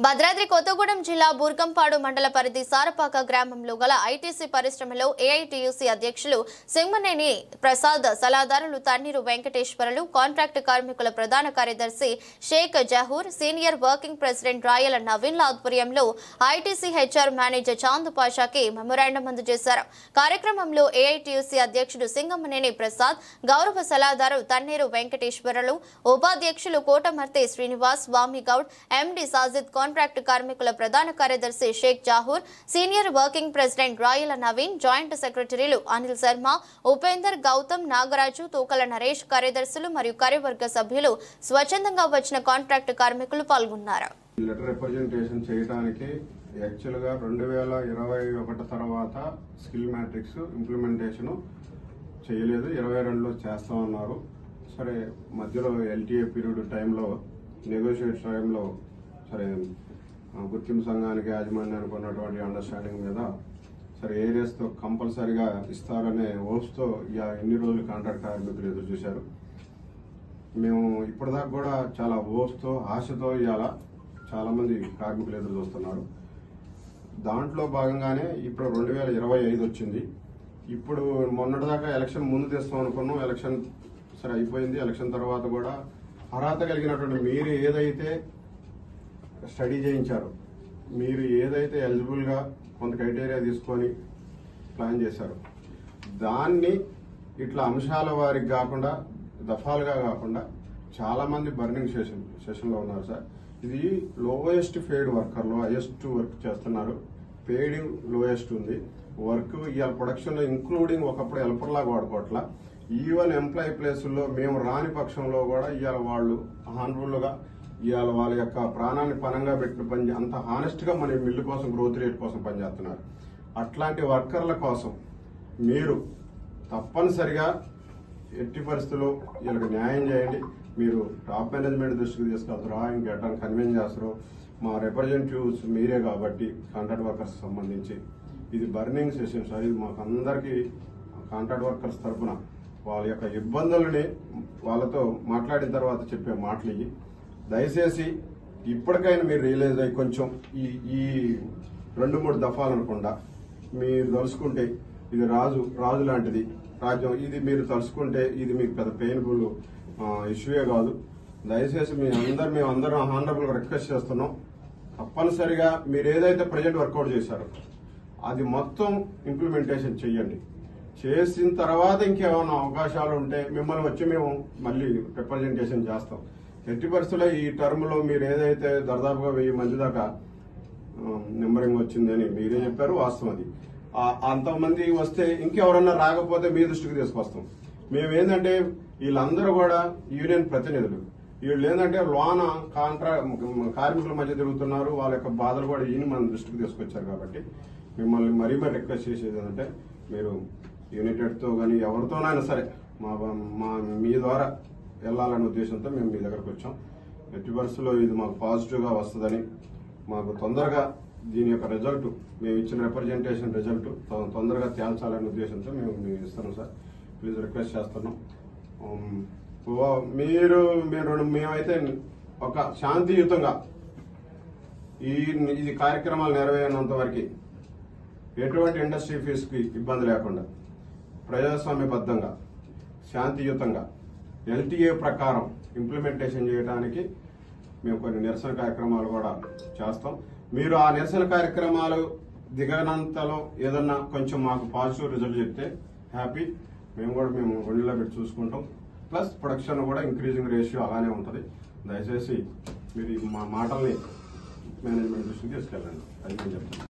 భద్రాద్రి కొత్తగూడెం జిల్లా బూర్గంపాడు మండల పరిధి సారపాక గ్రామంలో గల ఐటీసీ పరిశ్రమలో ఏఐటీయూసీ అధ్యక్షులు సింగమనేని ప్రసాద్, సలహాదారులు తన్నీరు వెంకటేశ్వరులు, కాంట్రాక్ట్ కార్మికుల ప్రధాన కార్యదర్శి Sheikh Jahur, senior working president Rayala నవీన్ల ఆధ్వర్యంలో ఐటీసీ హెచ్ఆర్ మేనేజర్ చాంద్ పాషాకి మెమోరాండం అందజేశారు. కార్యక్రమంలో ఏఐటీయూసీ అధ్యక్షుడు సింగమనేని ప్రసాద్, గౌరవ సలహాదారు తన్నీరు వెంకటేశ్వరులు, ఉపాధ్యక్షులు కోటమర్తి శ్రీనివాస్, స్వామి గౌడ్, ఎండి సాజిద్, కాంట్రాక్ట్ కార్మికుల ప్రధాన కార్యదర్శి Sheikh Jahur, senior working president Rayala Naveen, joint సెక్రటరీలు అనిల్ శర్మ, ఉపేందర్, గౌతమ్, నాగరాజు, తూకల నరేష్, కార్యదర్శులు మరియు కార్యవర్గ సభ్యులు, స్వచ్ఛందంగా వచ్చిన కాంట్రాక్ట్ కార్మికులు పాల్గొన్నారు. లెటర్ రిప్రజెంటేషన్ చేయడానికి యాక్చువల్గా 2021 తర్వాత స్కిల్ మ్యాట్రిక్స్ ఇంప్లిమెంటేషన్ చేయలేదు, 22లో చేస్తామన్నారు. సరే, మధ్యలో ఎల్టీఏ పీరియడ్ టైంలో, నెగోషియేట్ టైంలో సరే గుర్తింపు సంఘానికి యాజమాన్యానికి ఉన్నటువంటి అండర్స్టాండింగ్ మీద సరే ఏరియాస్తో కంపల్సరీగా ఇస్తారనే హోప్స్తో ఎన్ని రోజులు కాంట్రాక్ట్ కార్మికులు ఎదురు చూశారు. మేము ఇప్పటిదాకా కూడా చాలా హోప్స్తో, ఆశతో ఇవాళ చాలామంది కార్మికులు ఎదురు చూస్తున్నారు. దాంట్లో భాగంగానే ఇప్పుడు 2025 వచ్చింది. ఇప్పుడు మొన్నటిదాకా ఎలక్షన్ ముందు తెస్తాం అనుకున్నాం. ఎలక్షన్ సరే అయిపోయింది. ఎలక్షన్ తర్వాత కూడా అర్హత కలిగినటువంటి మీరు ఏదైతే స్టడీ చేయించారు, మీరు ఏదైతే ఎలిజిబుల్గా కొంత క్రైటీరియా తీసుకొని ప్లాన్ చేశారు, దాన్ని ఇట్లా అంశాల వారికి కాకుండా, దఫాలుగా కాకుండా చాలామంది బర్నింగ్ సెషన్లో ఉన్నారు సార్. ఇది లోయెస్ట్ పెయిడ్ వర్కర్లో హైయెస్ట్ వర్క్ చేస్తున్నారు. పెయిడ్ లోయెస్ట్ ఉంది. వర్క్ ఇవాళ ప్రొడక్షన్లో ఇంక్లూడింగ్ ఒకప్పుడు హెల్పర్లాగా వాడుకోవట్లా. ఈవెన్ ఎంప్లాయీ ప్లేసుల్లో మేము రాని పక్షంలో కూడా ఇవాళ వాళ్ళు హానరబుల్గా ఇవాళ వాళ్ళ యొక్క ప్రాణాన్ని పనంగా పెట్టిన పని అంత హానెస్ట్గా మన మిల్లు కోసం, గ్రోత్ రేట్ కోసం పనిచేస్తున్నారు. అట్లాంటి వర్కర్ల కోసం మీరు తప్పనిసరిగా ఎట్టి పరిస్థితుల్లో వీళ్ళకి న్యాయం చేయండి. మీరు టాప్ మేనేజ్మెంట్ దృష్టికి తీసుకెళ్తారో, ఇంకెట్లా కన్విన్స్ చేస్తారో, మా రిప్రజెంటేటివ్స్ మీరే కాబట్టి కాంట్రాక్ట్ వర్కర్స్ సంబంధించి ఇది బర్నింగ్ సెషన్ సార్. ఇది మాకు అందరికీ కాంట్రాక్ట్ వర్కర్స్ తరఫున వాళ్ళ యొక్క ఇబ్బందులని వాళ్ళతో మాట్లాడిన తర్వాత చెప్పే మాటలు ఇవి. దయచేసి ఇప్పటికైనా మీరు రియలైజ్ అయ్యి కొంచెం ఈ 2-3 దఫాలు అనకుండా మీరు తలుసుకుంటే ఇది రాజు లాంటిది రాజ్యం. ఇది మీరు తలుసుకుంటే ఇది మీకు పెద్ద పెయిన్ఫుల్ ఇష్యూయే కాదు. దయచేసి మేమందరం హానరబుల్గా రిక్వెస్ట్ చేస్తున్నాం. తప్పనిసరిగా మీరు ఏదైతే ప్రజెంట్ వర్కౌట్ చేశారో అది మొత్తం ఇంప్లిమెంటేషన్ చెయ్యండి. చేసిన తర్వాత ఇంకేమైనా అవకాశాలు ఉంటే మిమ్మల్ని వచ్చి మేము మళ్ళీ రిప్రజెంటేషన్ చేస్తాం. ఎట్టి పరిస్థితుల్లో ఈ టర్మ్ లో మీరు ఏదైతే దాదాపుగా 1000 మంది దాకా నెంబరింగ్ వచ్చిందని మీరే చెప్పారు, వాస్తవం అది. అంతమంది వస్తే ఇంకెవరన్నా రాకపోతే మీ దృష్టికి తీసుకొస్తాం. మేము ఏంటంటే వీళ్ళందరూ కూడా యూనియన్ ప్రతినిధులు. వీళ్ళు ఏంటంటే లోన కార్మికుల మధ్య తిరుగుతున్నారు. వాళ్ళ యొక్క బాధలు కూడా ఈయన మన దృష్టికి తీసుకొచ్చారు. కాబట్టి మిమ్మల్ని మరీ రిక్వెస్ట్ చేసేది ఏంటంటే మీరు యూనిటెడ్తో కానీ ఎవరితోనైనా సరే మీ ద్వారా వెళ్ళాలనే ఉద్దేశంతో మేము మీ దగ్గరకు వచ్చాం. ఎట్టి పరిస్థితుల్లో ఇది మాకు పాజిటివ్గా వస్తుందని, మాకు తొందరగా దీని యొక్క రిజల్ట్, మేము ఇచ్చిన రిప్రజెంటేషన్ రిజల్ట్ తొందరగా తేల్చాలనే ఉద్దేశంతో మేము ఇస్తున్నాం సార్. ప్లీజ్ రిక్వెస్ట్ చేస్తున్నాం. మేమైతే ఒక శాంతియుతంగా ఇది కార్యక్రమాలు నెరవేరినంత వరకు ఎటువంటి ఇండస్ట్రీ ఫీజుకి ఇబ్బంది లేకుండా ప్రజాస్వామ్యబద్ధంగా శాంతియుతంగా ఎల్టీఏ ప్రకారం ఇంప్లిమెంటేషన్ చేయడానికి మేము కొన్ని నిరసన కార్యక్రమాలు కూడా చేస్తాం. మీరు ఆ నిరసన కార్యక్రమాలు దిగనంతలో ఏదన్నా కొంచెం మాకు పాజిటివ్ రిజల్ట్ చెప్తే హ్యాపీ. మేము గుండెలో పెట్టి చూసుకుంటాం. ప్లస్ ప్రొడక్షన్ కూడా ఇంక్రీజింగ్ రేషియో అలానే ఉంటుంది. దయచేసి మీరు మా మాటల్ని మేనేజ్మెంట్ దృష్టికి తీసుకెళ్ళండి. అది నేను చెప్తాను.